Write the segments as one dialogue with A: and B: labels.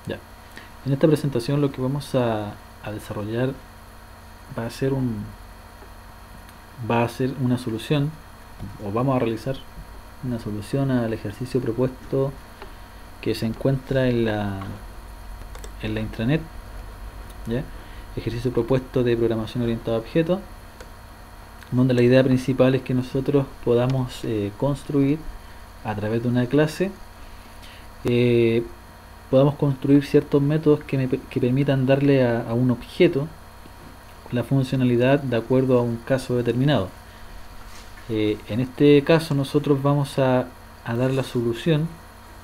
A: Ya. En esta presentación lo que vamos a desarrollar va a ser una solución, o vamos a realizar una solución al ejercicio propuesto que se encuentra en la intranet, ¿ya? Ejercicio propuesto de programación orientada a objetos, donde la idea principal es que nosotros podamos construir a través de una clase, podamos construir ciertos métodos que permitan darle a un objeto la funcionalidad de acuerdo a un caso determinado. En este caso nosotros vamos a dar la solución,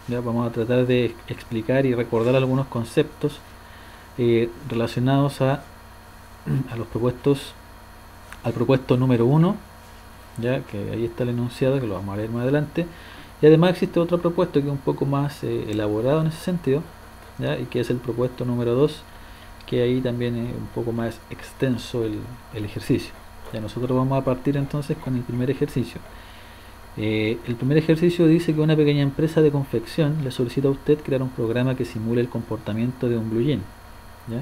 A: ¿ya? Vamos a tratar de explicar y recordar algunos conceptos relacionados a los propuestos, al propuesto número 1, ya que ahí está el enunciado, que lo vamos a leer más adelante. Y además existe otro propuesto que es un poco más elaborado en ese sentido, ¿ya? Y que es el propuesto número 2, que ahí también es un poco más extenso el ejercicio. Ya nosotros vamos a partir entonces con el primer ejercicio. El primer ejercicio dice que una pequeña empresa de confección le solicita a usted crear un programa que simule el comportamiento de un blue jean, ¿ya?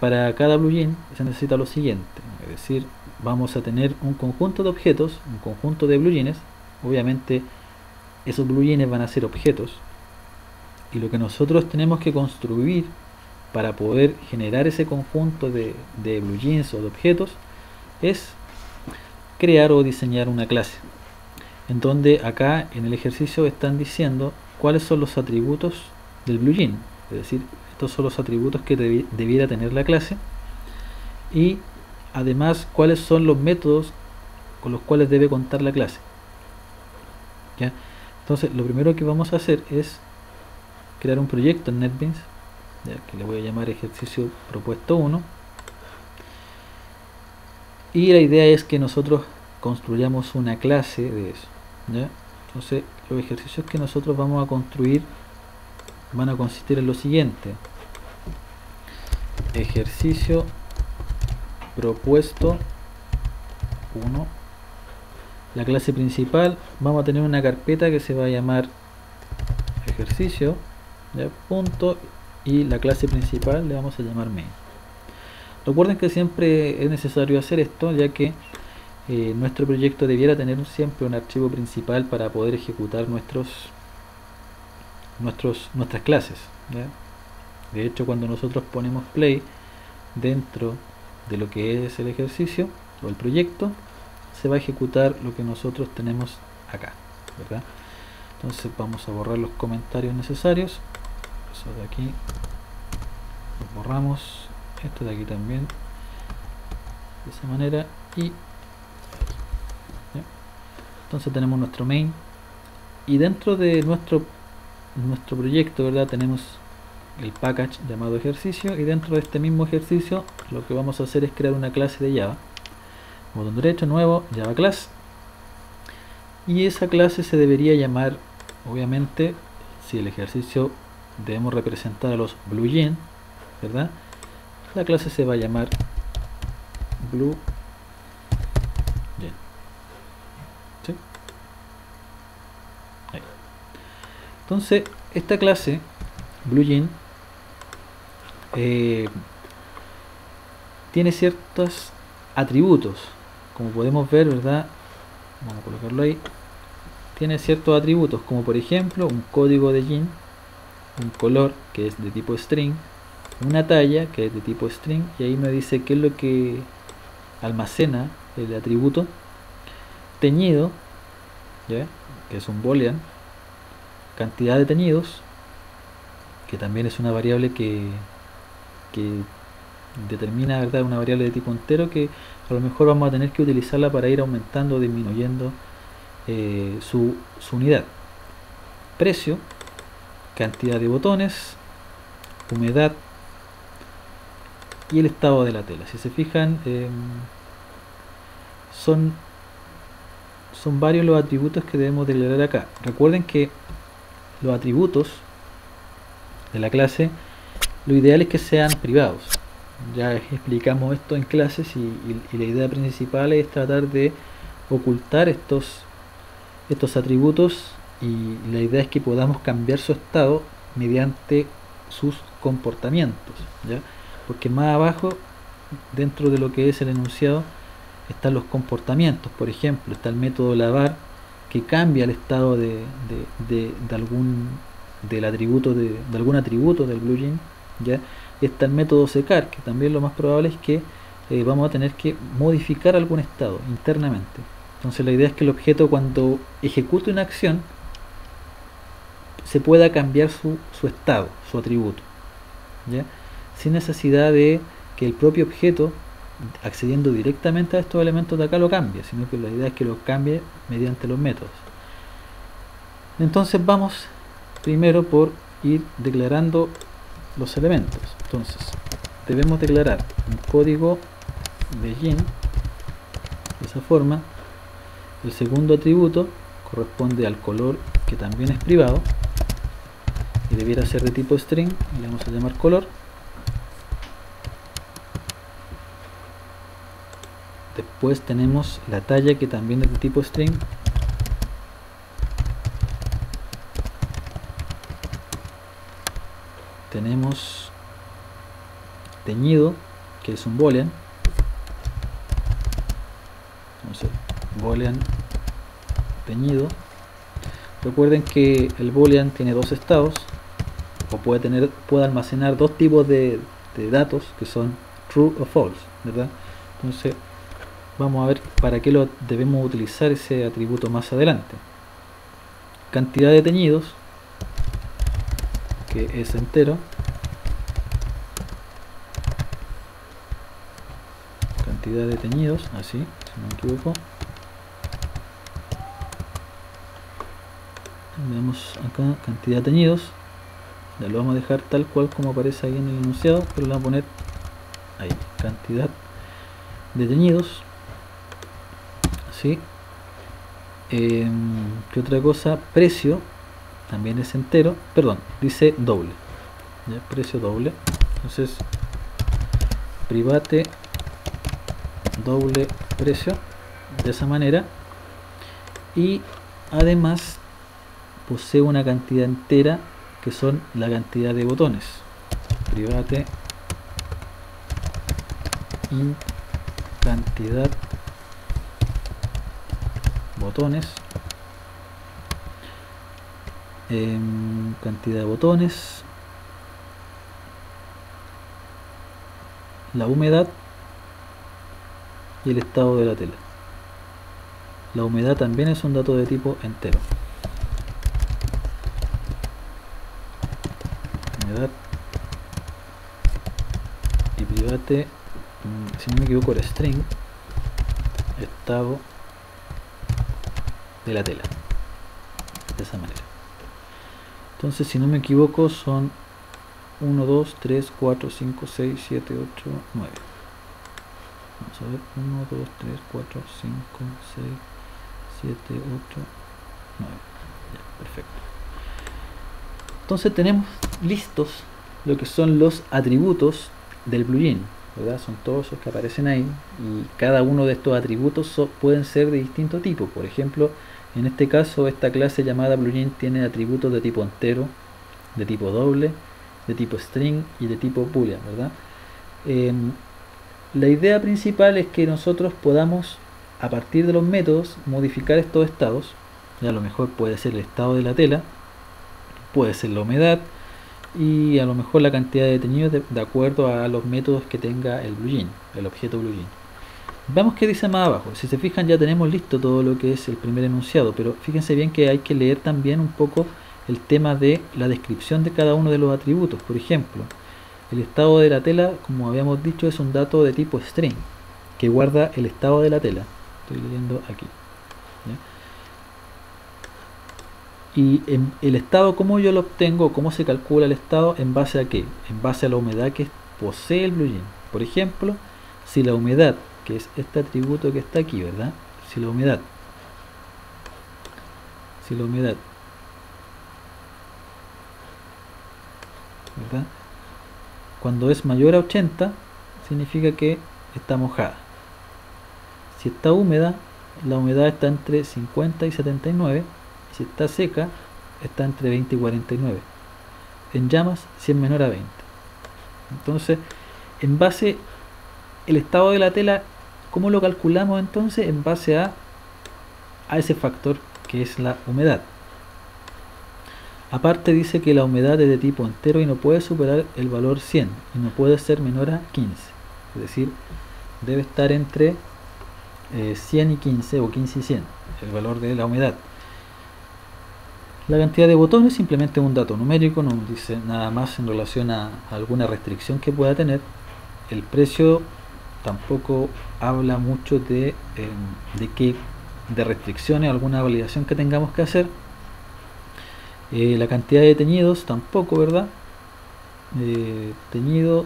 A: Para cada blue jean se necesita lo siguiente, es decir, vamos a tener un conjunto de objetos, un conjunto de blue jeans. Obviamente esos blue jeans van a ser objetos, y lo que nosotros tenemos que construir para poder generar ese conjunto de blue jeans o de objetos es crear o diseñar una clase, en donde acá en el ejercicio están diciendo cuáles son los atributos del blue jean, es decir, estos son los atributos que debiera tener la clase, y además cuáles son los métodos con los cuales debe contar la clase, ¿ya? Entonces lo primero que vamos a hacer es crear un proyecto en NetBeans, ¿ya? Que le voy a llamar ejercicio propuesto 1, y la idea es que nosotros construyamos una clase de eso, ¿ya? Entonces los ejercicios que nosotros vamos a construir van a consistir en lo siguiente: ejercicio propuesto 1. La clase principal, vamos a tener una carpeta que se va a llamar ejercicio, ¿ya? Punto, y la clase principal le vamos a llamar main. Recuerden que siempre es necesario hacer esto, ya que nuestro proyecto debiera tener siempre un archivo principal para poder ejecutar nuestras clases, ¿ya? De hecho, cuando nosotros ponemos play dentro de lo que es el ejercicio o el proyecto, se va a ejecutar lo que nosotros tenemos acá, ¿verdad? Entonces vamos a borrar los comentarios necesarios. Eso de aquí lo borramos, esto de aquí también, de esa manera, y ¿ya? Entonces tenemos nuestro main, y dentro de nuestro proyecto, ¿verdad?, tenemos el package llamado ejercicio, y dentro de este mismo ejercicio lo que vamos a hacer es crear una clase de Java. Botón derecho, nuevo, Java Class, y esa clase se debería llamar, obviamente, si el ejercicio debemos representar a los blue jean, ¿verdad?, la clase se va a llamar blue jean, ¿sí? Ahí. Entonces esta clase blue jean tiene ciertos atributos, como podemos ver, ¿verdad? Vamos a colocarlo ahí. Tiene ciertos atributos, como por ejemplo un código de jean, un color que es de tipo string, una talla que es de tipo string, y ahí me dice qué es lo que almacena el atributo, teñido, ¿ya?, que es un boolean, cantidad de teñidos, que también es una variable que determina, ¿verdad?, una variable de tipo entero, que a lo mejor vamos a tener que utilizarla para ir aumentando o disminuyendo su unidad. Precio, cantidad de botones, humedad y el estado de la tela. Si se fijan, son varios los atributos que debemos declarar acá. Recuerden que los atributos de la clase, lo ideal es que sean privados. Ya explicamos esto en clases, y la idea principal es tratar de ocultar estos atributos, y la idea es que podamos cambiar su estado mediante sus comportamientos, ¿ya? Porque más abajo, dentro de lo que es el enunciado, están los comportamientos. Por ejemplo, está el método lavar, que cambia el estado del atributo de algún atributo del BlueJean, ¿ya? Está el método secar, que también lo más probable es que vamos a tener que modificar algún estado internamente. Entonces la idea es que el objeto, cuando ejecute una acción, se pueda cambiar su estado, su atributo, ¿ya? Sin necesidad de que el propio objeto, accediendo directamente a estos elementos de acá, lo cambie, sino que la idea es que lo cambie mediante los métodos. Entonces vamos primero por ir declarando los elementos. Entonces debemos declarar un código de Jean de esa forma. El segundo atributo corresponde al color, que también es privado y debiera ser de tipo string, y le vamos a llamar color. Después tenemos la talla, que también es de tipo string. Tenemos teñido, que es un boolean. Entonces, boolean teñido. Recuerden que el boolean tiene dos estados, o puede almacenar dos tipos de datos, que son true o false, ¿verdad? Entonces vamos a ver para qué lo debemos utilizar ese atributo más adelante. Cantidad de teñidos, que es entero. Cantidad de teñidos, así, si no me equivoco. Veamos acá, cantidad de teñidos. Ya lo vamos a dejar tal cual como aparece ahí en el enunciado, pero le vamos a poner ahí, cantidad de teñidos. Así. ¿Qué otra cosa? Precio, también es entero, perdón, dice doble, ¿ya? Precio doble. Entonces, private doble precio, de esa manera. Y además posee una cantidad entera, que son la cantidad de botones. Private int cantidad botones. Cantidad de botones, la humedad y el estado de la tela. La humedad también es un dato de tipo entero. Humedad y private, si no me equivoco, era string, estado de la tela, de esa manera. Entonces, si no me equivoco, son 1, 2, 3, 4, 5, 6, 7, 8, 9. Vamos a ver, 1, 2, 3, 4, 5, 6, 7, 8, 9. Ya, perfecto. Entonces tenemos listos lo que son los atributos del BlueJean, ¿verdad? Son todos esos que aparecen ahí, y cada uno de estos atributos pueden ser de distinto tipo. Por ejemplo, en este caso, esta clase llamada BlueJean tiene atributos de tipo entero, de tipo doble, de tipo string y de tipo boolean, ¿verdad? La idea principal es que nosotros podamos, a partir de los métodos, modificar estos estados. A lo mejor puede ser el estado de la tela, puede ser la humedad, y a lo mejor la cantidad de teñidos de acuerdo a los métodos que tenga el BlueJean, el objeto BlueJean. Veamos qué dice más abajo. Si se fijan, ya tenemos listo todo lo que es el primer enunciado, pero fíjense bien que hay que leer también un poco el tema de la descripción de cada uno de los atributos. Por ejemplo, el estado de la tela, como habíamos dicho, es un dato de tipo string, que guarda el estado de la tela. Estoy leyendo aquí, ¿ya? Y el estado, ¿cómo yo lo obtengo? ¿Cómo se calcula el estado? ¿En base a qué? En base a la humedad que posee el BlueJean. Por ejemplo, si la humedad, que es este atributo que está aquí, ¿verdad? Si la humedad, ¿verdad? Cuando es mayor a 80, significa que está mojada. Si está húmeda, la humedad está entre 50 y 79. Si está seca, está entre 20 y 49. En llamas, si es menor a 20. Entonces, en base el estado de la tela, ¿cómo lo calculamos entonces? En base a ese factor que es la humedad. Aparte dice que la humedad es de tipo entero y no puede superar el valor 100 y no puede ser menor a 15. Es decir, debe estar entre 100 y 15 o 15 y 100, el valor de la humedad. La cantidad de botones simplemente es un dato numérico, no dice nada más en relación a alguna restricción que pueda tener. El precio tampoco habla mucho de restricciones, alguna validación que tengamos que hacer. La cantidad de teñidos tampoco, ¿verdad? Teñido,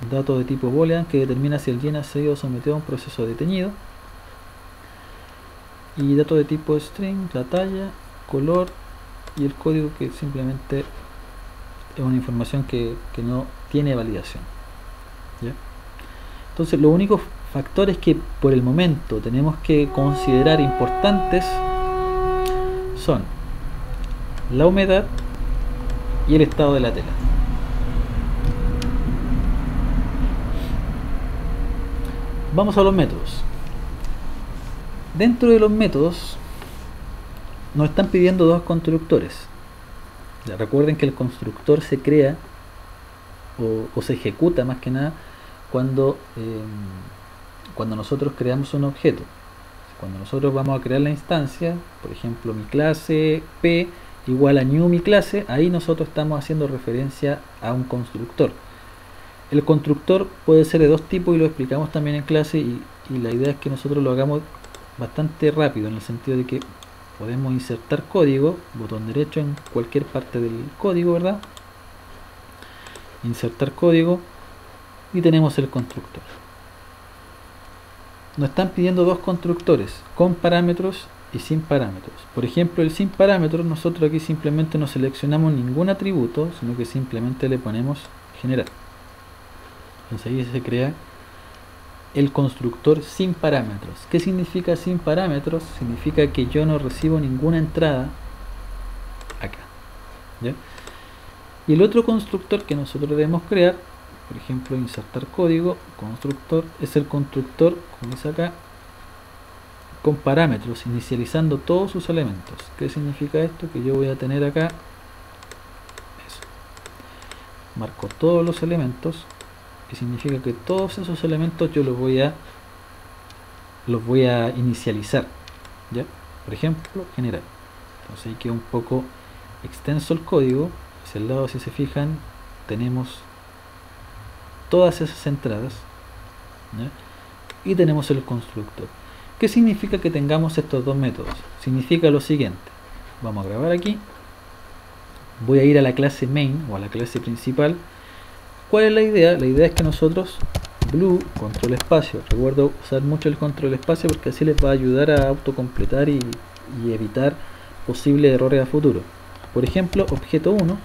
A: dato de tipo boolean que determina si el yen ha sido sometido a un proceso de teñido. Y dato de tipo string, la talla, color y el código, que simplemente es una información que no tiene validación. ¿Ya? Entonces, los únicos factores que por el momento tenemos que considerar importantes son la humedad y el estado de la tela. Vamos a los métodos. Dentro de los métodos nos están pidiendo dos constructores. Ya recuerden que el constructor se crea o se ejecuta más que nada cuando nosotros creamos un objeto. Cuando nosotros vamos a crear la instancia, por ejemplo, mi clase P igual a new mi clase, ahí nosotros estamos haciendo referencia a un constructor. El constructor puede ser de dos tipos y lo explicamos también en clase, y la idea es que nosotros lo hagamos bastante rápido, en el sentido de que podemos insertar código, botón derecho en cualquier parte del código, ¿verdad? Insertar código y tenemos el constructor. Nos están pidiendo dos constructores, con parámetros y sin parámetros. Por ejemplo, el sin parámetros, nosotros aquí simplemente no seleccionamos ningún atributo, sino que simplemente le ponemos generar. Entonces ahí se crea el constructor sin parámetros. ¿Qué significa sin parámetros? Significa que yo no recibo ninguna entrada acá. ¿Ya? Y el otro constructor que nosotros debemos crear, por ejemplo, insertar código, constructor, es el constructor, como dice acá, con parámetros, inicializando todos sus elementos. ¿Qué significa esto? Que yo voy a tener acá eso. Marco todos los elementos, que significa que todos esos elementos yo los voy a inicializar. ¿Ya? Por ejemplo, generar. Entonces ahí queda un poco extenso el código. Hacia el lado, si se fijan, tenemos todas esas entradas. ¿Ya? Y tenemos el constructor. ¿Qué significa que tengamos estos dos métodos? Significa lo siguiente. Vamos a grabar aquí. Voy a ir a la clase main o a la clase principal. ¿Cuál es la idea? La idea es que nosotros, blue, control espacio, recuerdo usar mucho el control espacio porque así les va a ayudar a autocompletar y evitar posibles errores a futuro. Por ejemplo, objeto 1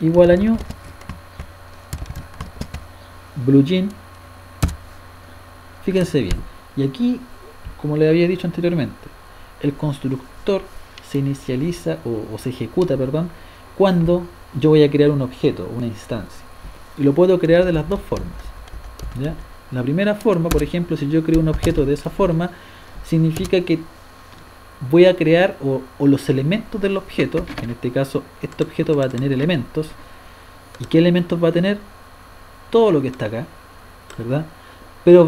A: igual a new BlueJean. Fíjense bien. Y aquí, como les había dicho anteriormente, el constructor se inicializa o se ejecuta, perdón, cuando yo voy a crear un objeto, una instancia. Y lo puedo crear de las dos formas. ¿Ya? La primera forma, por ejemplo, si yo creo un objeto de esa forma, significa que voy a crear o los elementos del objeto, en este caso este objeto va a tener elementos. ¿Y qué elementos va a tener? Todo lo que está acá, ¿verdad? Pero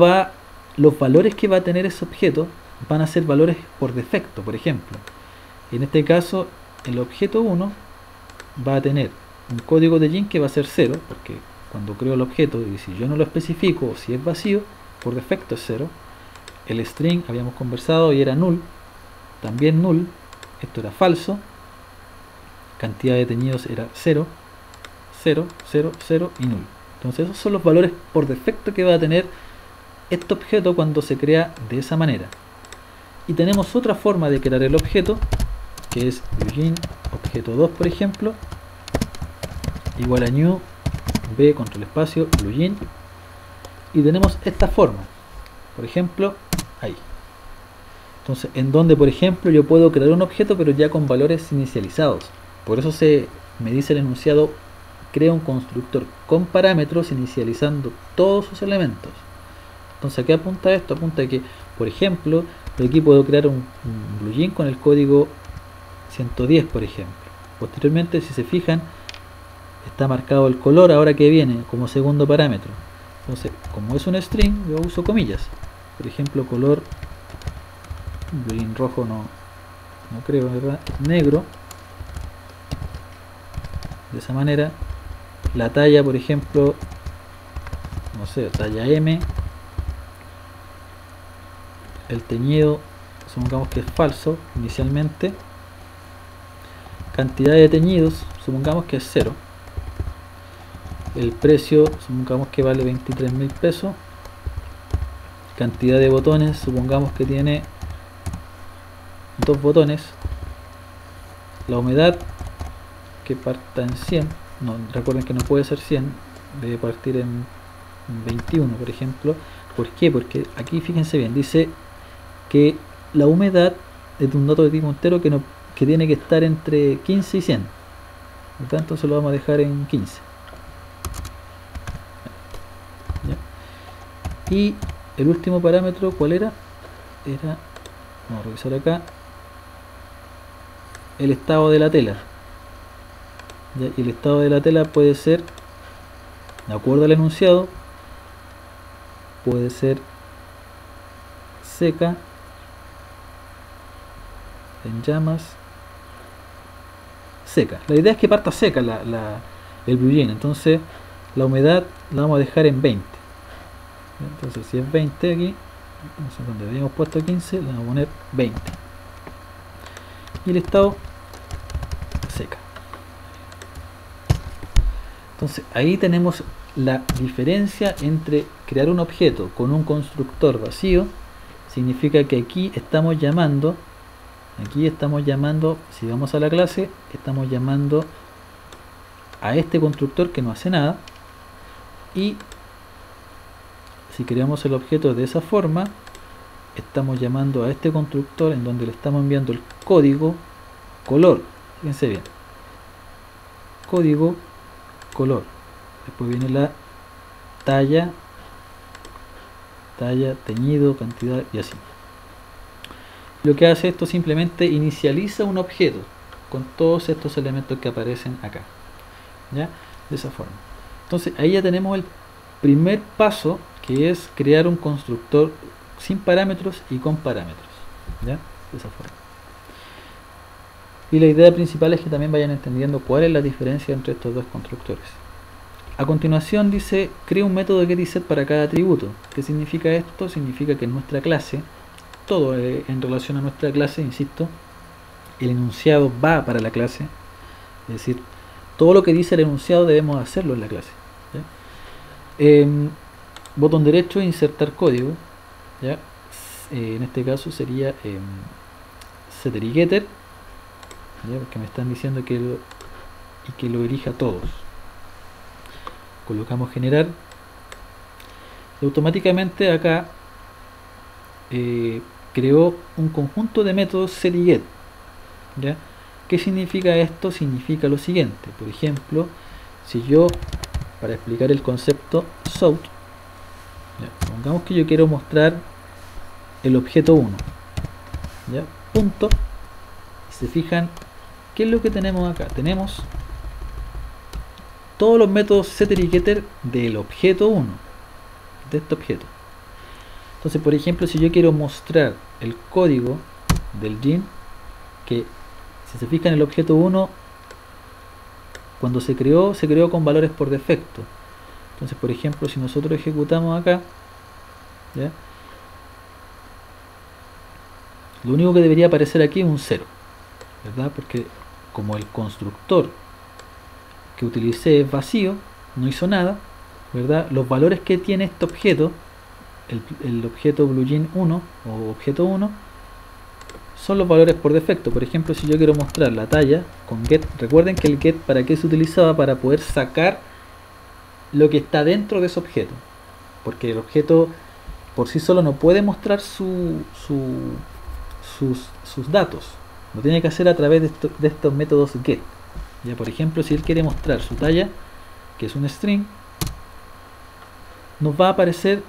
A: los valores que va a tener ese objeto van a ser valores por defecto. Por ejemplo, en este caso el objeto 1 va a tener un código de Jin que va a ser 0, porque cuando creo el objeto y si yo no lo especifico o si es vacío, por defecto es 0. El string habíamos conversado y era null, también null, esto era falso, cantidad de teñidos era 0, 0, 0, 0 y null. Entonces esos son los valores por defecto que va a tener este objeto cuando se crea de esa manera. Y tenemos otra forma de crear el objeto, que es BlueJean objeto 2, por ejemplo, igual a new b control espacio BlueJean, y tenemos esta forma, por ejemplo, ahí. Entonces, en donde, por ejemplo, yo puedo crear un objeto pero ya con valores inicializados. Por eso me dice el enunciado crea un constructor con parámetros inicializando todos sus elementos. Entonces, ¿a qué apunta esto? Apunta a que, por ejemplo, aquí puedo crear un BlueJean con el código 110, por ejemplo. Posteriormente, si se fijan, está marcado el color ahora que viene como segundo parámetro. Entonces, como es un string, yo uso comillas. Por ejemplo, color BlueJean rojo no creo, ¿verdad? Negro. De esa manera. La talla, por ejemplo, no sé, talla M. El teñido, supongamos que es falso inicialmente. Cantidad de teñidos, supongamos que es 0. El precio, supongamos que vale 23.000 pesos. Cantidad de botones, supongamos que tiene 2 botones. La humedad, que parta en 100. No, recuerden que no puede ser 100, debe partir en 21, por ejemplo. ¿Por qué? Porque aquí fíjense bien, dice que la humedad es un dato de tipo entero que tiene que estar entre 15 y 100. Por tanto, se lo vamos a dejar en 15. ¿Ya? Y el último parámetro, ¿cuál era? Vamos a revisar acá, el estado de la tela. ¿Ya? Y el estado de la tela puede ser, de acuerdo al enunciado, puede ser seca, en llamas, seca. La idea es que parta seca el BlueJean. Entonces la humedad la vamos a dejar en 20. Entonces si es 20 aquí, no sé dónde habíamos puesto 15, le vamos a poner 20. Y el estado, seca. Entonces ahí tenemos la diferencia entre crear un objeto con un constructor vacío. Significa que aquí estamos llamando, si vamos a la clase, estamos llamando a este constructor que no hace nada. Y si creamos el objeto de esa forma, estamos llamando a este constructor en donde le estamos enviando el código color. Fíjense bien, código color. Después viene la talla, teñido, cantidad y así. Lo que hace esto simplemente inicializa un objeto con todos estos elementos que aparecen acá. ¿Ya? De esa forma. Entonces ahí ya tenemos el primer paso, que es crear un constructor sin parámetros y con parámetros. ¿Ya? De esa forma. Y la idea principal es que también vayan entendiendo cuál es la diferencia entre estos dos constructores. A continuación dice, crea un método getInset para cada atributo. ¿Qué significa esto? Significa que en nuestra clase, todo en relación a nuestra clase, insisto, el enunciado va para la clase. Es decir, todo lo que dice el enunciado debemos hacerlo en la clase. ¿Ya? Botón derecho, insertar código. ¿Ya? En este caso sería setterYgetter, ¿ya? Porque me están diciendo que lo elija a todos. Colocamos generar y automáticamente acá creó un conjunto de métodos set y get. ¿Ya? ¿Qué significa esto? Significa lo siguiente. Por ejemplo, si yo, para explicar el concepto sort, ¿ya? Pongamos que yo quiero mostrar el objeto 1, ¿ya? Punto. Si se fijan, ¿qué es lo que tenemos acá? Tenemos todos los métodos setter y getter del objeto 1, de este objeto. Entonces, por ejemplo, si yo quiero mostrar el código del Jean, que si se fijan, el objeto 1, cuando se creó con valores por defecto. Entonces, por ejemplo, si nosotros ejecutamos acá, ¿ya? Lo único que debería aparecer aquí es un 0, ¿verdad? Porque como el constructor que utilicé es vacío, no hizo nada, ¿verdad? Los valores que tiene este objeto, el objeto BlueJean 1 o objeto 1, son los valores por defecto. Por ejemplo, si yo quiero mostrar la talla con get, recuerden que el get, ¿para qué se utilizaba? Para poder sacar lo que está dentro de ese objeto, porque el objeto por sí solo no puede mostrar sus datos, lo tiene que hacer a través de estos métodos get. Ya, por ejemplo, si él quiere mostrar su talla, que es un string, nos va a aparecer,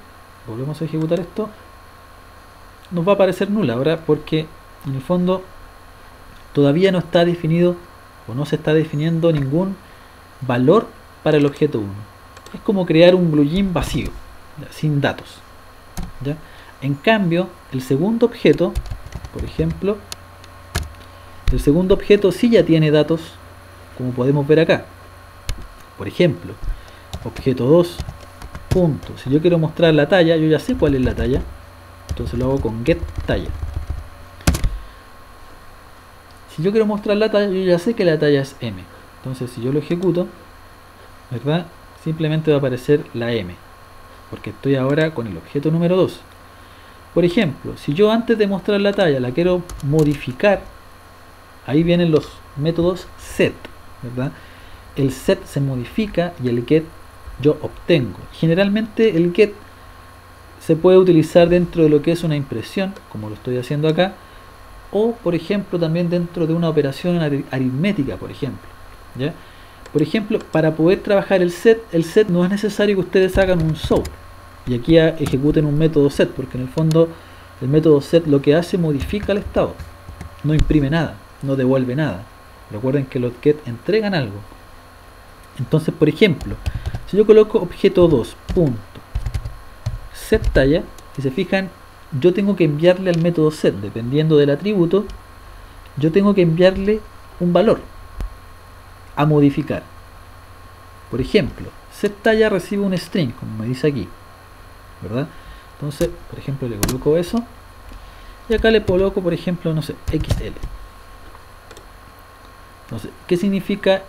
A: volvemos a ejecutar esto, nos va a aparecer nula ahora porque en el fondo todavía no está definido o no se está definiendo ningún valor para el objeto 1. Es como crear un plugin vacío, ¿ya? Sin datos, ¿ya? En cambio, el segundo objeto, por ejemplo, el segundo objeto sí ya tiene datos, como podemos ver acá. Por ejemplo, objeto 2, punto. Si yo quiero mostrar la talla, yo ya sé cuál es la talla, entonces lo hago con get talla. Si yo quiero mostrar la talla, yo ya sé que la talla es M. Entonces si yo lo ejecuto, ¿verdad? Simplemente va a aparecer la M, porque estoy ahora con el objeto número 2. Por ejemplo, si yo antes de mostrar la talla la quiero modificar, ahí vienen los métodos set, ¿verdad? El set se modifica y el get yo obtengo. Generalmente el get se puede utilizar dentro de lo que es una impresión, como lo estoy haciendo acá, o por ejemplo también dentro de una operación aritmética, por ejemplo, ¿ya? Por ejemplo, para poder trabajar el set no es necesario que ustedes hagan un sort y aquí ejecuten un método set, porque en el fondo el método set lo que hace modifica el estado, no imprime nada, no devuelve nada. Recuerden que los get entregan algo. Entonces, por ejemplo, si yo coloco objeto 2 punto set talla, si se fijan, yo tengo que enviarle al método set, dependiendo del atributo, yo tengo que enviarle un valor a modificar. Por ejemplo, set talla recibe un string, como me dice aquí, ¿verdad? Entonces, por ejemplo, le coloco eso y acá le coloco, por ejemplo, no sé, XL. Entonces, ¿qué significa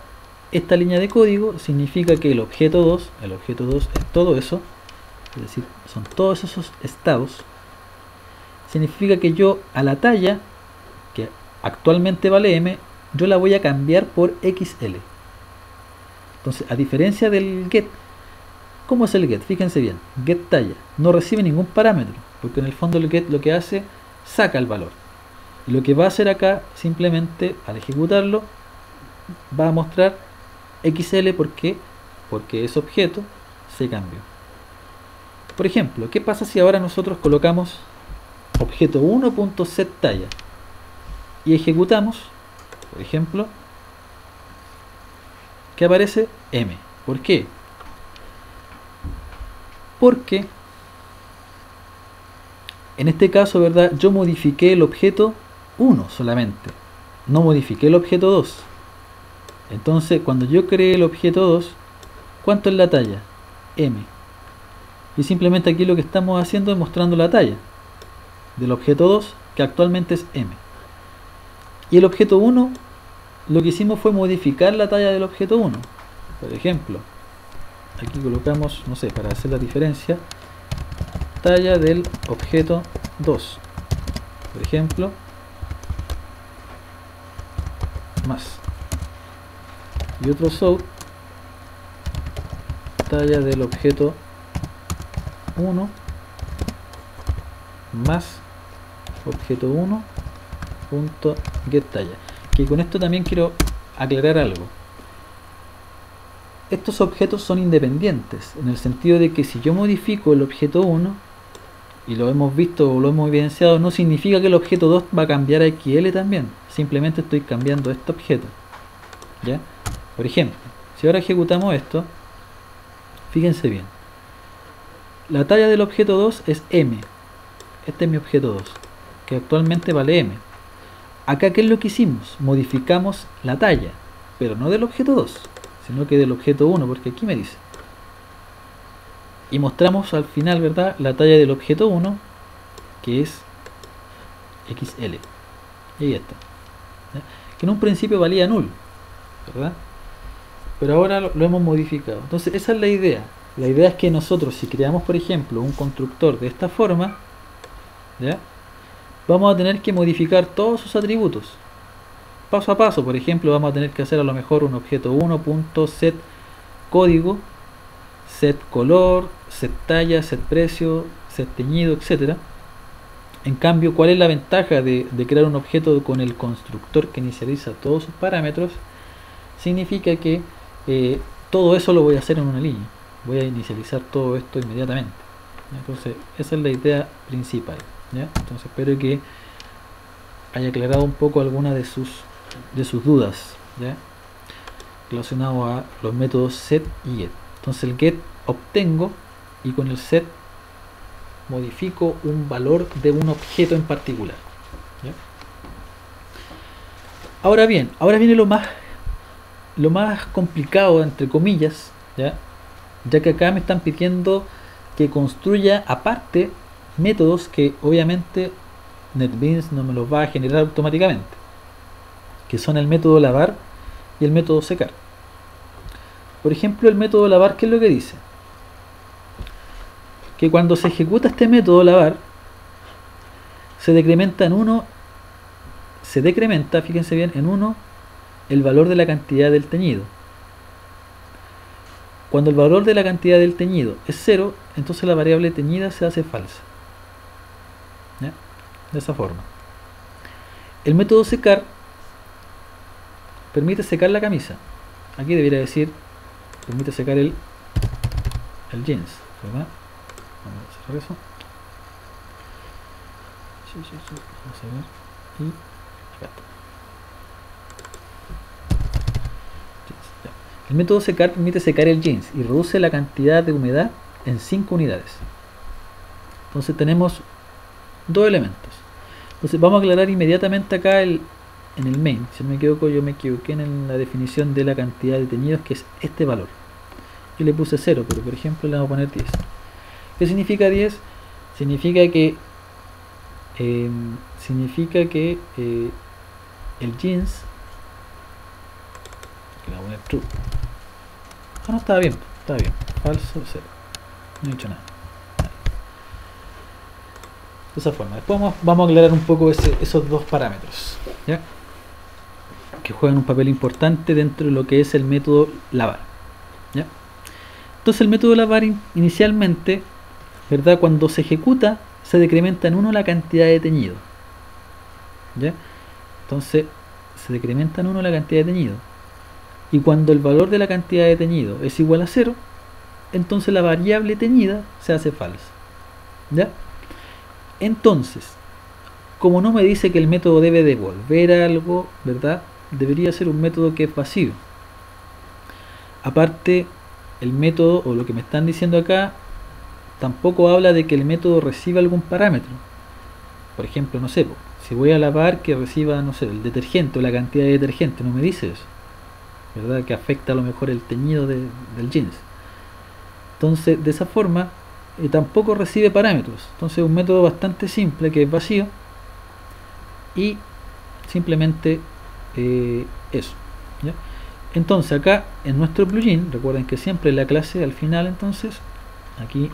A: esta línea de código? Significa que el objeto 2 es todo eso, es decir, son todos esos estados. Significa que yo a la talla, que actualmente vale M, yo la voy a cambiar por XL. Entonces, a diferencia del get, ¿cómo es el get? Fíjense bien, get talla no recibe ningún parámetro, porque en el fondo el get lo que hace, saca el valor. Y lo que va a hacer acá, simplemente al ejecutarlo, va a mostrar XL. ¿Por qué? Porque ese objeto se cambió. Por ejemplo, ¿qué pasa si ahora nosotros colocamos objeto 1.set talla y ejecutamos, por ejemplo, que aparece M? ¿Por qué? Porque en este caso, ¿verdad? Yo modifiqué el objeto 1 solamente, no modifiqué el objeto 2. Entonces, cuando yo creé el objeto 2, ¿cuánto es la talla? M. Y simplemente aquí lo que estamos haciendo es mostrando la talla del objeto 2, que actualmente es M. Y el objeto 1, lo que hicimos fue modificar la talla del objeto 1. Por ejemplo, aquí colocamos, no sé, para hacer la diferencia, talla del objeto 2. Por ejemplo, más. Y otro sort, talla del objeto 1 más objeto 1 punto get talla. Que con esto también quiero aclarar algo. Estos objetos son independientes, en el sentido de que si yo modifico el objeto 1, y lo hemos visto o lo hemos evidenciado, no significa que el objeto 2 va a cambiar a XL también. Simplemente estoy cambiando este objeto, ¿ya? Por ejemplo, si ahora ejecutamos esto, fíjense bien, la talla del objeto 2 es M. Este es mi objeto 2, que actualmente vale M. Acá, ¿qué es lo que hicimos? Modificamos la talla, pero no del objeto 2, sino que del objeto 1, porque aquí me dice. Y mostramos al final, ¿verdad?, la talla del objeto 1, que es XL. Y ahí está, ¿ya? Que en un principio valía null, ¿verdad? Pero ahora lo hemos modificado. Entonces esa es la idea. La idea es que nosotros, si creamos por ejemplo un constructor de esta forma, ¿ya?, vamos a tener que modificar todos sus atributos paso a paso. Por ejemplo, vamos a tener que hacer a lo mejor un objeto 1.set código, set color, set talla, set precio, set teñido, etcétera. En cambio, ¿cuál es la ventaja de crear un objeto con el constructor que inicializa todos sus parámetros? Significa que todo eso lo voy a hacer en una línea. Voy a inicializar todo esto inmediatamente. Entonces, esa es la idea principal. ¿Ya? Entonces, espero que haya aclarado un poco alguna de sus dudas, ¿ya? Relacionado a los métodos set y get. Entonces, el get obtengo y con el set modifico un valor de un objeto en particular. ¿Ya? Ahora bien, ahora viene lo más complicado, entre comillas, ya que acá me están pidiendo que construya aparte métodos que obviamente NetBeans no me los va a generar automáticamente, que son el método lavar y el método secar. Por ejemplo, el método lavar, ¿qué es lo que dice? Que cuando se ejecuta este método lavar, se decrementa en 1, fíjense bien, en 1 el valor de la cantidad del teñido. Cuando el valor de la cantidad del teñido es 0, entonces la variable teñida se hace falsa. ¿Ya? De esa forma. El método secar permite secar la camisa. Aquí debería decir permite secar el jeans, ¿verdad? Vamos a cerrar eso. Vamos a ver. Y acá está. El método secar permite secar el jeans y reduce la cantidad de humedad en 5 unidades. Entonces tenemos dos elementos. Entonces vamos a aclarar inmediatamente acá en el main. Si no me equivoco, yo me equivoqué en la definición de la cantidad de teñidos, que es este valor. Yo le puse 0, pero por ejemplo le vamos a poner 10. ¿Qué significa 10? Significa que el jeans, que le voy a poner true. Ah, no, estaba bien, falso, 0, no he dicho nada. De esa forma, después vamos a aclarar un poco esos dos parámetros, ¿ya? Que juegan un papel importante dentro de lo que es el método lavar, ¿ya? Entonces el método lavar inicialmente, ¿verdad? Cuando se ejecuta se decrementa en 1 la cantidad de teñido, ¿ya? Entonces se decrementa en 1 la cantidad de teñido, y cuando el valor de la cantidad de teñido es igual a 0, entonces la variable teñida se hace falsa, ¿ya? Entonces, como no me dice que el método debe devolver algo, ¿verdad? Debería ser un método que es vacío. Aparte, el método, o lo que me están diciendo acá, tampoco habla de que el método reciba algún parámetro. Por ejemplo, no sé, si voy a lavar, que reciba, no sé, el detergente o la cantidad de detergente, no me dice eso, ¿verdad? Que afecta a lo mejor el teñido del jeans. Entonces, de esa forma, tampoco recibe parámetros. Entonces, un método bastante simple, que es vacío, y simplemente eso, ¿ya? Entonces acá en nuestro plugin, recuerden que siempre la clase al final, entonces aquí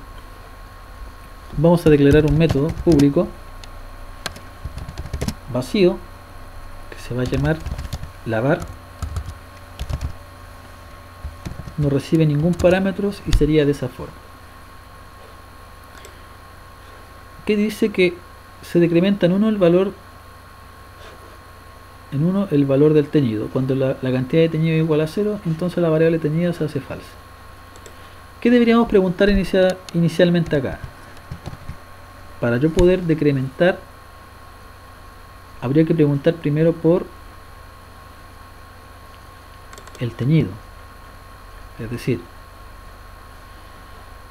A: vamos a declarar un método público vacío que se va a llamar lavar. No recibe ningún parámetro y sería de esa forma, que dice que se decrementa en 1 el valor del teñido. Cuando la cantidad de teñido es igual a 0, entonces la variable teñida se hace falsa. ¿Qué deberíamos preguntar inicialmente acá? Para yo poder decrementar, habría que preguntar primero por el teñido. Es decir,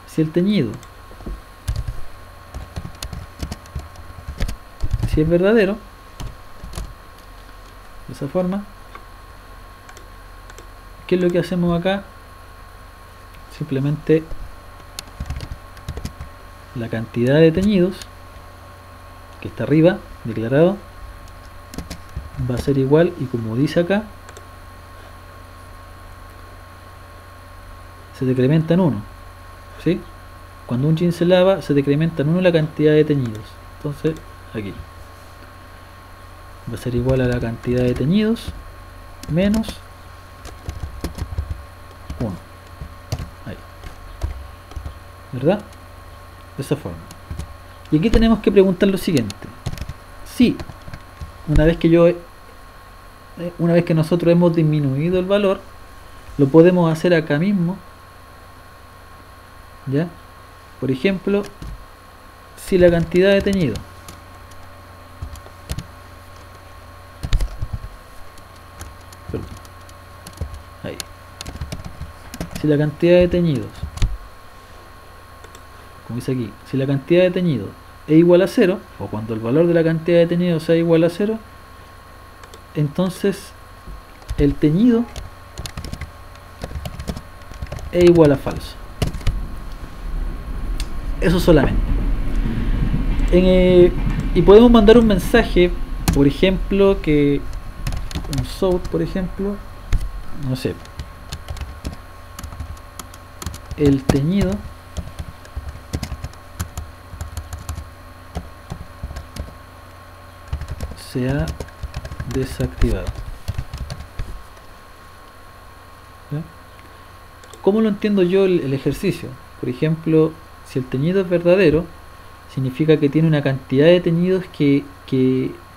A: si el teñido, si es verdadero, de esa forma, ¿qué es lo que hacemos acá? Simplemente la cantidad de teñidos que está arriba declarado va a ser igual, y como dice acá, se decrementa en 1, ¿sí? Cuando un jean se lava, se decrementa en 1 la cantidad de teñidos. Entonces aquí va a ser igual a la cantidad de teñidos menos 1. Ahí, ¿verdad? De esa forma. Y aquí tenemos que preguntar lo siguiente: si una vez que nosotros hemos disminuido el valor, lo podemos hacer acá mismo, ¿ya? Por ejemplo, si la cantidad de teñido ahí, si la cantidad de teñidos, como dice aquí, si la cantidad de teñidos es igual a 0, o cuando el valor de la cantidad de teñidos sea igual a 0, entonces el teñido es igual a falso. Eso solamente. Y podemos mandar un mensaje, por ejemplo, que un south, por ejemplo, no sé, el teñido se ha desactivado. ¿Ya? ¿Cómo lo entiendo yo el ejercicio? Por ejemplo, si el teñido es verdadero, significa que tiene una cantidad de teñidos que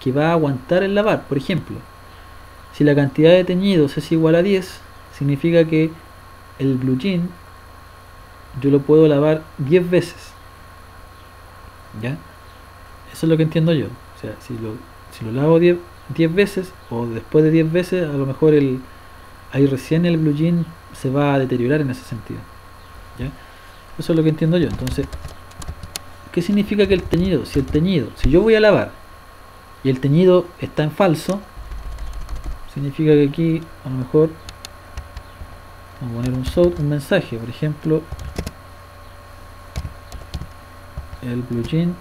A: va a aguantar el lavar. Por ejemplo, si la cantidad de teñidos es igual a 10, significa que el blue jean yo lo puedo lavar 10 veces. ¿Ya? Eso es lo que entiendo yo. O sea, si lo lavo 10 veces, o después de 10 veces, a lo mejor ahí recién el blue jean se va a deteriorar en ese sentido. ¿Ya? Eso es lo que entiendo yo. Entonces, ¿qué significa que el teñido? Si yo voy a lavar y el teñido está en falso, significa que aquí a lo mejor vamos a poner un mensaje, por ejemplo, el blue jean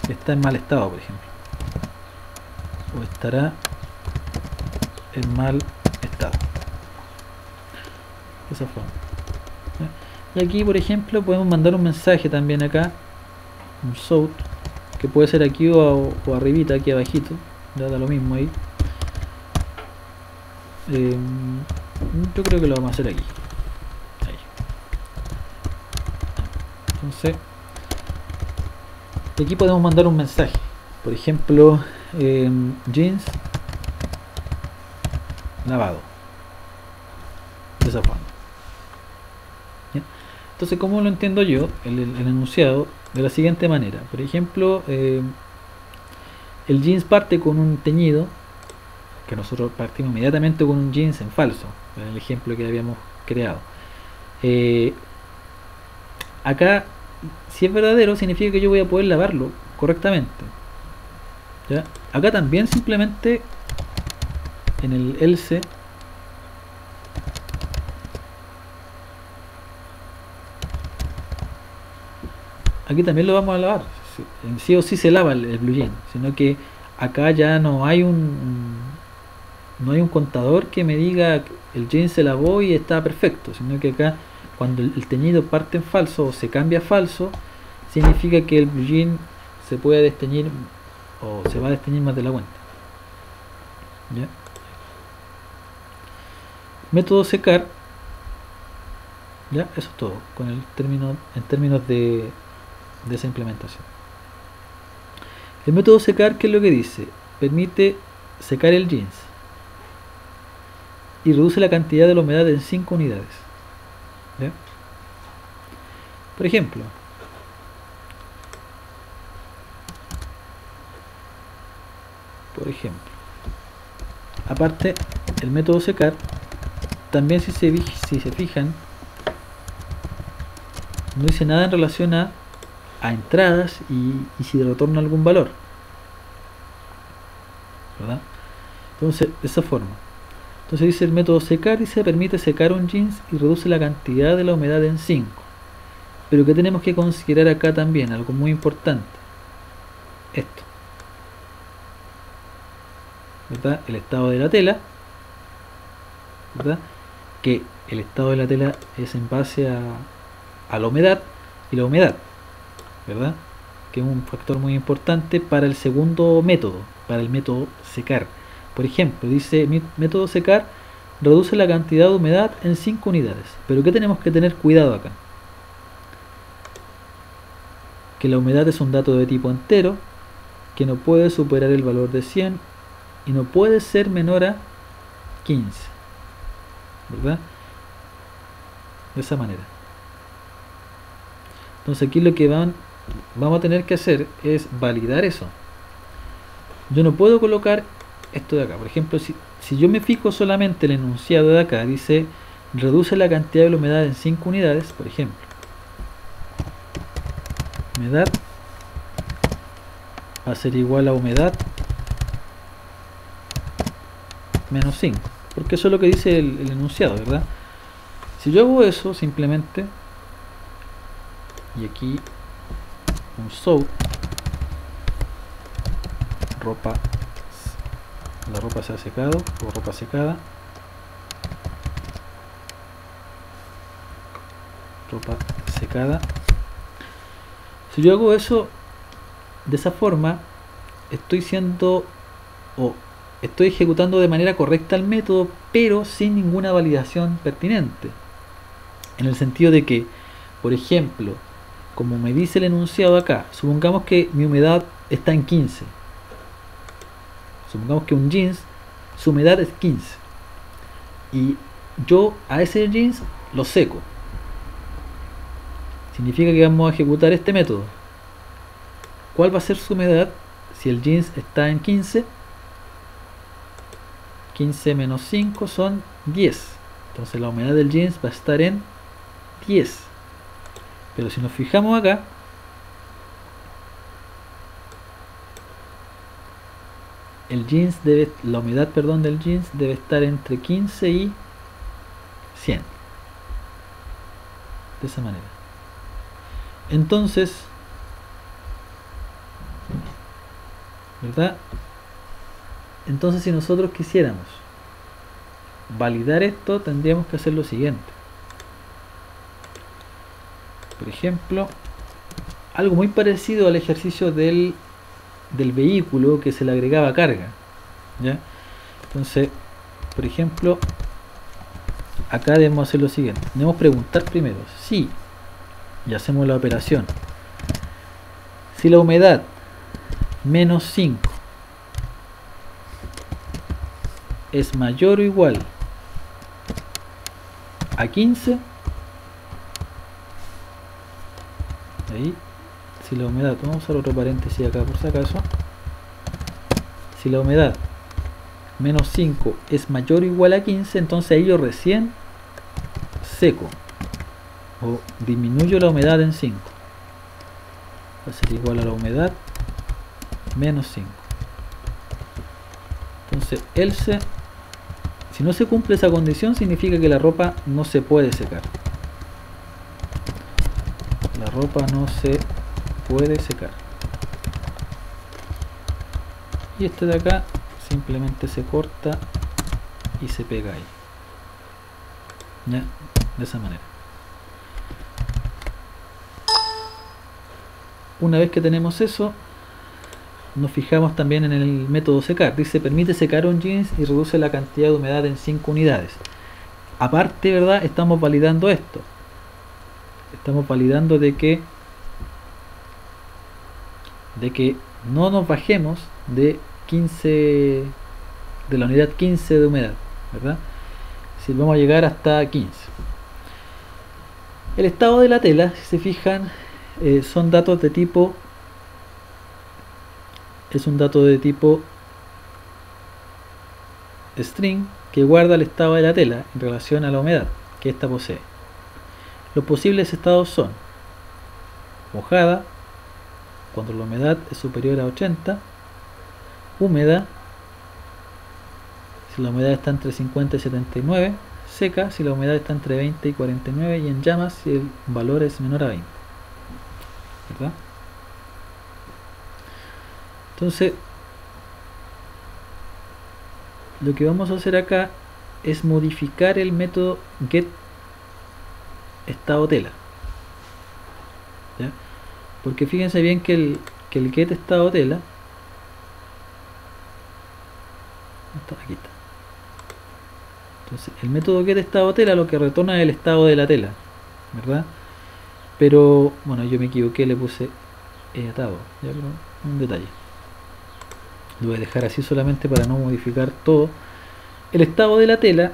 A: está en mal estado, por ejemplo, o estará en mal estado, de esa forma. Y aquí, por ejemplo, podemos mandar un mensaje también acá, un south, que puede ser aquí o arribita, aquí abajito, ya da lo mismo ahí. Yo creo que lo vamos a hacer aquí. Ahí. Entonces, aquí podemos mandar un mensaje, por ejemplo, jeans lavado, de esa forma. ¿Ya? Entonces, ¿cómo lo entiendo yo? El enunciado de la siguiente manera. Por ejemplo, el jeans parte con un teñido, que nosotros partimos inmediatamente con un jeans en falso, en el ejemplo que habíamos creado. Acá, si es verdadero, significa que yo voy a poder lavarlo correctamente. ¿Ya? Acá también simplemente en el else aquí también lo vamos a lavar. En sí o sí se lava el blue jean, sino que acá ya no hay un contador que me diga el jean se lavó y está perfecto, sino que acá cuando el teñido parte en falso o se cambia a falso, significa que el blue jean se puede desteñir o se va a desteñir más de la cuenta. ¿Ya? Método secar, ya, eso es todo con el término, en términos de esa implementación. El método secar, ¿qué es lo que dice? Permite secar el jeans y reduce la cantidad de la humedad en 5 unidades. ¿Ya? Por ejemplo, aparte el método secar también, si se fijan, no dice nada en relación a entradas y si retorna algún valor, ¿verdad? Entonces, de esa forma. Entonces dice el método secar, dice permite secar un jeans y reduce la cantidad de la humedad en 5. Pero que tenemos que considerar acá también, algo muy importante, esto, ¿verdad? El estado de la tela, ¿verdad? Que el estado de la tela es en base a la humedad, y la humedad, ¿verdad? Que es un factor muy importante para el segundo método, para el método secar. Por ejemplo, dice método secar reduce la cantidad de humedad en 5 unidades. Pero ¿qué tenemos que tener cuidado acá? Que la humedad es un dato de tipo entero, que no puede superar el valor de 100 y no puede ser menor a 15. ¿verdad? De esa manera. Entonces aquí lo que vamos a tener que hacer es validar eso. Yo no puedo colocar esto de acá. Por ejemplo, si yo me fijo solamente el enunciado de acá, dice reduce la cantidad de la humedad en 5 unidades, por ejemplo. Humedad va a ser igual a humedad menos 5, porque eso es lo que dice el enunciado, ¿verdad? Si yo hago eso simplemente, y aquí un soak, la ropa se ha secado, o ropa secada, ropa secada. Si yo hago eso de esa forma, estoy ejecutando de manera correcta el método, pero sin ninguna validación pertinente, en el sentido de que, por ejemplo, como me dice el enunciado acá, supongamos que mi humedad está en 15, supongamos que un jeans, su humedad es 15, y yo a ese jeans lo seco. Significa que vamos a ejecutar este método. ¿Cuál va a ser su humedad si el jeans está en 15? 15 menos 5 son 10. Entonces la humedad del jeans va a estar en 10. Pero si nos fijamos acá, la humedad del jeans debe estar entre 15 y 100. De esa manera. Entonces, ¿verdad? Entonces, si nosotros quisiéramos validar esto, tendríamos que hacer lo siguiente. Por ejemplo, algo muy parecido al ejercicio del vehículo que se le agregaba carga, ¿ya? Entonces, por ejemplo, acá debemos hacer lo siguiente. Debemos preguntar primero si, y hacemos la operación, si la humedad menos 5 es mayor o igual a 15, ahí, si la humedad, vamos a usar otro paréntesis acá por si acaso, si la humedad menos 5 es mayor o igual a 15, entonces ahí yo recién seco o disminuyo la humedad en 5, va a ser igual a la humedad menos 5. Entonces else, si no se cumple esa condición, significa que la ropa no se puede secar. La ropa no se puede secar. Y este de acá simplemente se corta y se pega ahí, ¿ya? De esa manera. Una vez que tenemos eso, nos fijamos también en el método secar. Dice permite secar un jeans y reduce la cantidad de humedad en 5 unidades. Aparte, ¿verdad? Estamos validando esto. Estamos validando de que no nos bajemos de 15, de la unidad 15 de humedad, ¿verdad? Si vamos a llegar hasta 15. El estado de la tela, si se fijan, son datos de tipo, es un dato de tipo string que guarda el estado de la tela en relación a la humedad que ésta posee. Los posibles estados son mojada, cuando la humedad es superior a 80, húmeda, si la humedad está entre 50 y 79, seca, si la humedad está entre 20 y 49, y en llamas si el valor es menor a 20, ¿verdad? Entonces, lo que vamos a hacer acá es modificar el método get estado tela, ¿ya? Porque fíjense bien que el get estado tela, aquí está. Entonces, el método get estado tela lo que retorna es el estado de la tela, ¿verdad? Pero, bueno, yo me equivoqué, le puse atado, ya, pero un detalle. Lo voy a dejar así solamente para no modificar todo. El estado de la tela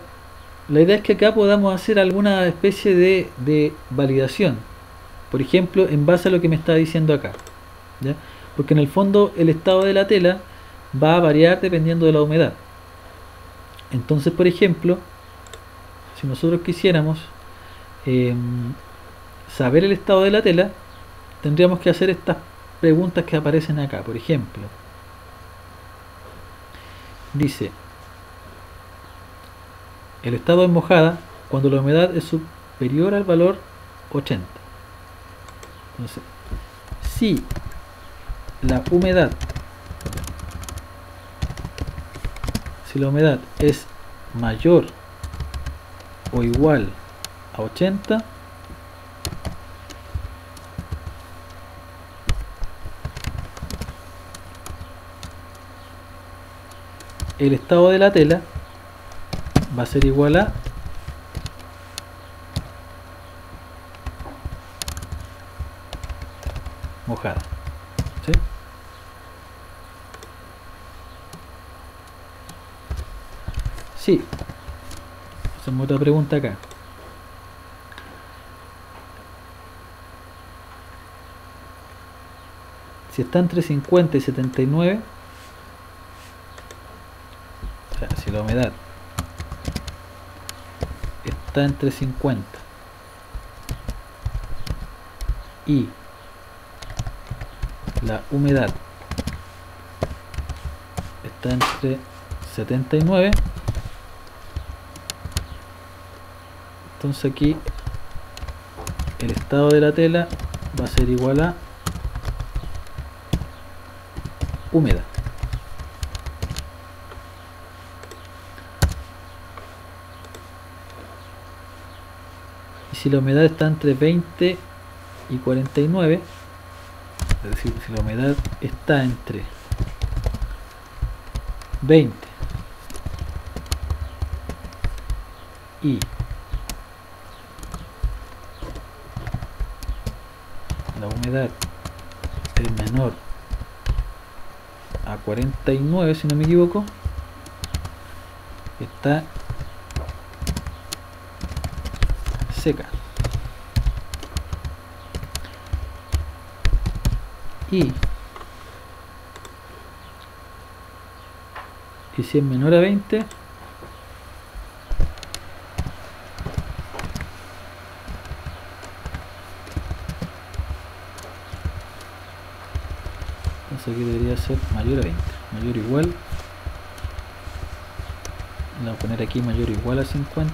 A: la idea es que acá podamos hacer alguna especie de validación, por ejemplo, en base a lo que me está diciendo acá, ¿ya? Porque en el fondo el estado de la tela va a variar dependiendo de la humedad. Entonces, por ejemplo, si nosotros quisiéramos saber el estado de la tela, tendríamos que hacer estas preguntas que aparecen acá. Por ejemplo, dice: el estado es mojada cuando la humedad es superior al valor 80. Entonces, si la humedad es mayor o igual a 80, el estado de la tela va a ser igual a mojada, ¿sí? Sí. Hacemos otra pregunta acá. Si está entre 50 y 79, o sea, si la humedad está entre 50 y la humedad está entre 79, entonces aquí el estado de la tela va a ser igual a humedad. Y si la humedad está entre 20 y 49, es decir, si la humedad está entre 20 y la humedad es menor a 49, si no me equivoco, está seca. Y si es menor a 20, entonces aquí debería ser mayor a 20, mayor o igual, le voy a poner aquí mayor o igual a 50,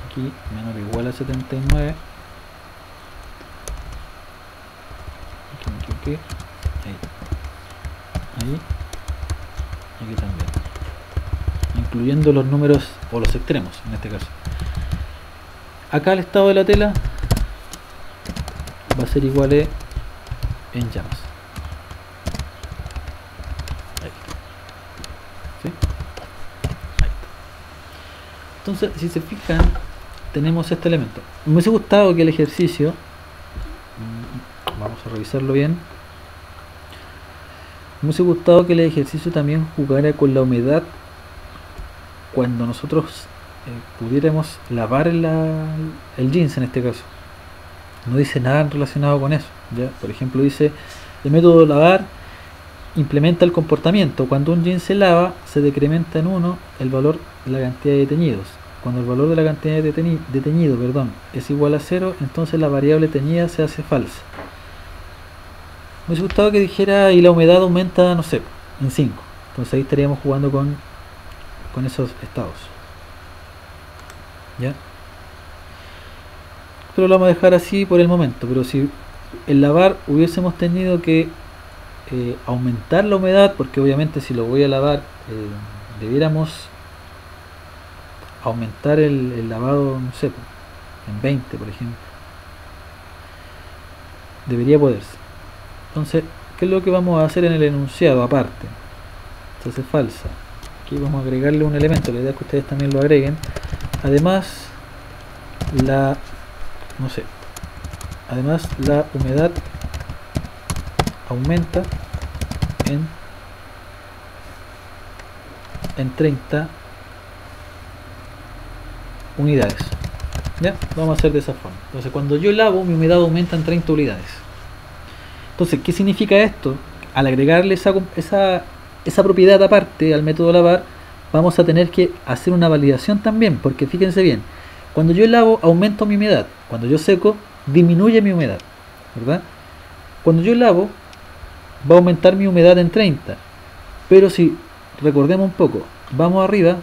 A: aquí menor o igual a 79, aquí me equivoqué, ahí, aquí también, incluyendo los números o los extremos en este caso. Acá el estado de la tela va a ser igual a en llamas. Ahí. ¿Sí? Ahí está. Entonces, si se fijan, tenemos este elemento. Me hubiese gustado que el ejercicio, vamos a revisarlo bien, me hubiese gustado que el ejercicio también jugara con la humedad cuando nosotros pudiéramos lavar el jeans en este caso. No dice nada relacionado con eso, ¿ya? Por ejemplo, dice: el método de lavar implementa el comportamiento. Cuando un jean se lava, se decrementa en 1 el valor de la cantidad de teñidos. Cuando el valor de la cantidad de teñido es igual a 0, entonces la variable teñida se hace falsa. Me hubiese gustado que dijera: y la humedad aumenta, no sé, en 5. Entonces ahí estaríamos jugando con esos estados, ¿ya? Pero lo vamos a dejar así por el momento. Pero si el lavar hubiésemos tenido que aumentar la humedad, porque obviamente si lo voy a lavar debiéramos aumentar el lavado, no sé, en 20 por ejemplo, debería poderse. Entonces, ¿qué es lo que vamos a hacer en el enunciado aparte? Entonces, falsa. Aquí vamos a agregarle un elemento, la idea es que ustedes también lo agreguen. Además, la humedad aumenta en 30 unidades. ¿Ya? Vamos a hacer de esa forma. Entonces cuando yo lavo, mi humedad aumenta en 30 unidades. Entonces, ¿qué significa esto? Al agregarle esa propiedad aparte al método lavar, vamos a tener que hacer una validación también, porque fíjense bien, cuando yo lavo aumento mi humedad, cuando yo seco disminuye mi humedad, ¿verdad? Cuando yo lavo va a aumentar mi humedad en 30, pero si recordemos un poco, vamos arriba,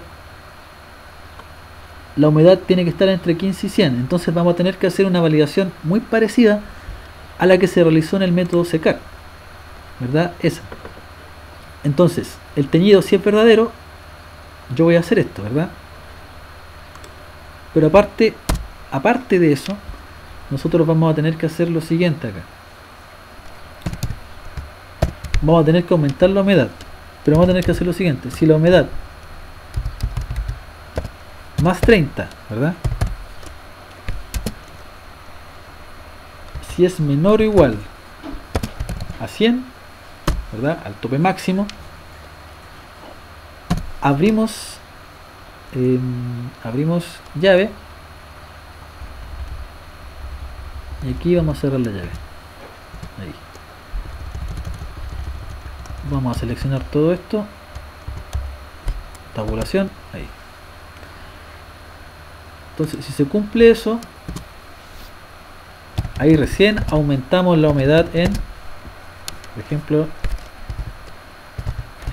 A: la humedad tiene que estar entre 15 y 100, entonces vamos a tener que hacer una validación muy parecida a la que se realizó en el método secar, ¿verdad? Esa. Entonces, el teñido, si es verdadero, yo voy a hacer esto, ¿verdad? Pero aparte de eso, nosotros vamos a tener que hacer lo siguiente acá. Vamos a tener que aumentar la humedad, pero vamos a tener que hacer lo siguiente. Si la humedad más 30, ¿verdad? Si es menor o igual a 100, ¿verdad? Al tope máximo, abrimos llave, y aquí vamos a cerrar la llave. Ahí. Vamos a seleccionar todo esto, tabulación, ahí. Entonces, si se cumple eso, ahí recién aumentamos la humedad en, por ejemplo,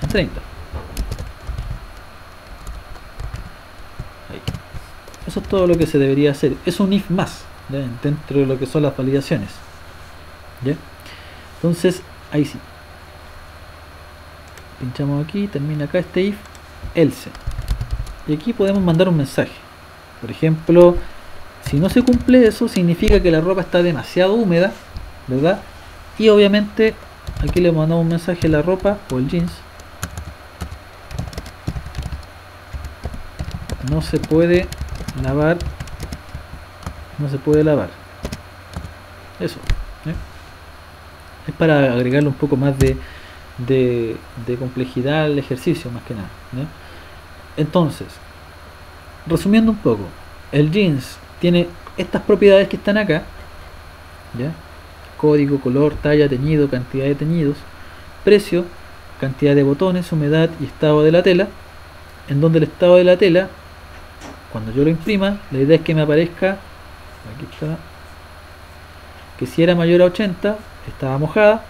A: en 30. Ahí. Eso es todo lo que se debería hacer. Es un if más, ¿ya? Dentro de lo que son las validaciones, ¿ya? Entonces, ahí sí. Pinchamos aquí, termina acá este if, else. Y aquí podemos mandar un mensaje. Por ejemplo, si no se cumple eso, significa que la ropa está demasiado húmeda, ¿verdad? Y obviamente aquí le mandamos un mensaje a la ropa o el jeans. No se puede lavar. No se puede lavar. Eso, ¿eh? Es para agregarle un poco más de complejidad al ejercicio, más que nada, ¿eh? Entonces, resumiendo un poco, el jeans tiene estas propiedades que están acá, ¿ya? Código, color, talla, teñido, cantidad de teñidos, precio, cantidad de botones, humedad y estado de la tela, en donde el estado de la tela, cuando yo lo imprima, la idea es que me aparezca, aquí está, que si era mayor a 80, estaba mojada,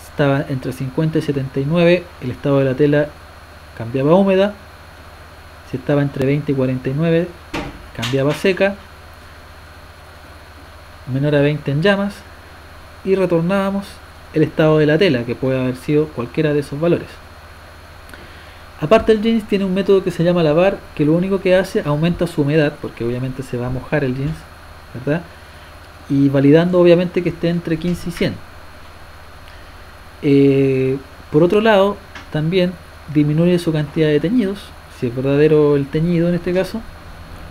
A: estaba entre 50 y 79, el estado de la tela cambiaba a húmeda, si estaba entre 20 y 49, cambiaba a seca, menor a 20 en llamas, y retornábamos el estado de la tela, que puede haber sido cualquiera de esos valores. Aparte, el jeans tiene un método que se llama lavar, que lo único que hace, aumenta su humedad, porque obviamente se va a mojar el jeans, ¿verdad? Y validando obviamente que esté entre 15 y 100. Por otro lado, también disminuye su cantidad de teñidos, si es verdadero el teñido en este caso,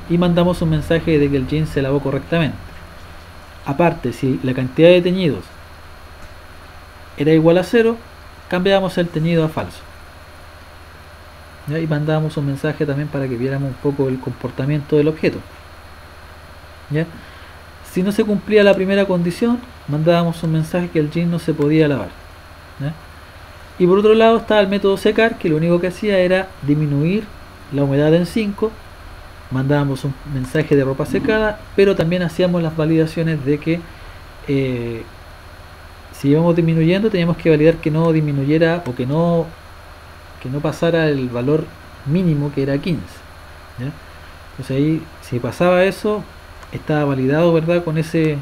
A: y mandamos un mensaje de que el jeans se lavó correctamente. Aparte, si la cantidad de teñidos era igual a 0, cambiábamos el teñido a falso, ¿ya? Y mandábamos un mensaje también para que viéramos un poco el comportamiento del objeto, ¿ya? Si no se cumplía la primera condición, mandábamos un mensaje que el jeans no se podía lavar, ¿ya? Y por otro lado estaba el método secar, que lo único que hacía era disminuir la humedad en 5, mandábamos un mensaje de ropa secada, pero también hacíamos las validaciones de que si íbamos disminuyendo, teníamos que validar que no disminuyera o que no pasara el valor mínimo, que era 15, ¿ya? Entonces ahí, si pasaba eso, estaba validado, ¿verdad? Con ese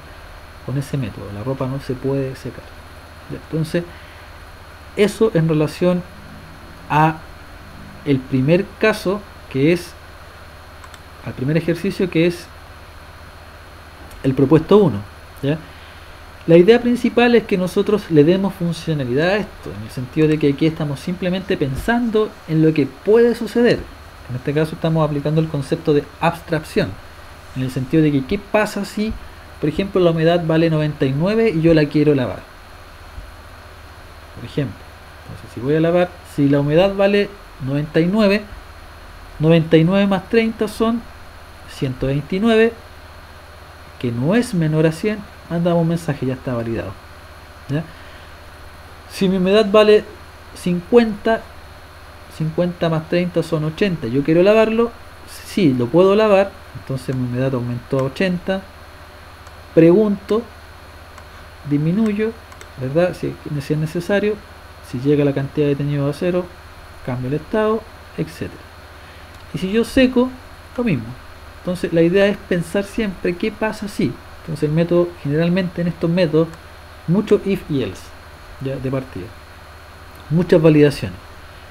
A: método, la ropa no se puede secar, ¿ya? Entonces, eso en relación a el primer caso, que es al primer ejercicio, que es el propuesto 1, ¿ya? La idea principal es que nosotros le demos funcionalidad a esto, en el sentido de que aquí estamos simplemente pensando en lo que puede suceder. En este caso estamos aplicando el concepto de abstracción, en el sentido de que qué pasa si, por ejemplo, la humedad vale 99 y yo la quiero lavar, por ejemplo. Entonces, si voy a lavar, si la humedad vale 99, 99 más 30 son 129, que no es menor a 100, mandamos un mensaje, ya está validado, ¿ya? Si mi humedad vale 50, 50 más 30 son 80, yo quiero lavarlo, sí, lo puedo lavar, entonces mi humedad aumentó a 80, pregunto, disminuyo, ¿verdad? Si es necesario, si llega la cantidad de teñido a 0, cambio el estado, etcétera. Y si yo seco, lo mismo. Entonces la idea es pensar siempre qué pasa si. Entonces el método, generalmente en estos métodos, mucho if y else, ya de partida, muchas validaciones.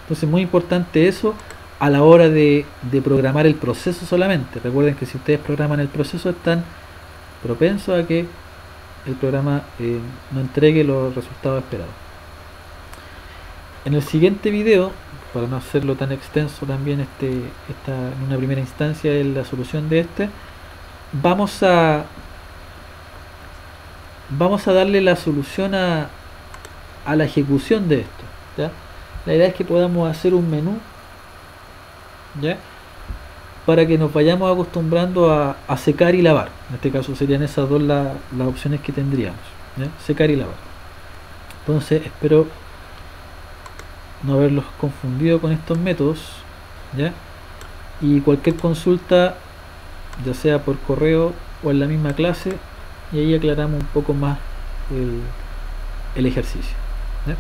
A: Entonces muy importante eso a la hora de programar el proceso solamente. Recuerden que si ustedes programan el proceso están propensos a que el programa no entregue los resultados esperados. En el siguiente video, para no hacerlo tan extenso también, en una primera instancia es la solución de vamos a darle la solución a la ejecución de esto, ¿ya? La idea es que podamos hacer un menú, ¿ya?, para que nos vayamos acostumbrando a secar y lavar. En este caso serían esas dos las opciones que tendríamos, ¿ya? Secar y lavar. Entonces espero no haberlos confundido con estos métodos, ¿ya? Y cualquier consulta, ya sea por correo o en la misma clase, y ahí aclaramos un poco más el ejercicio, ¿ya?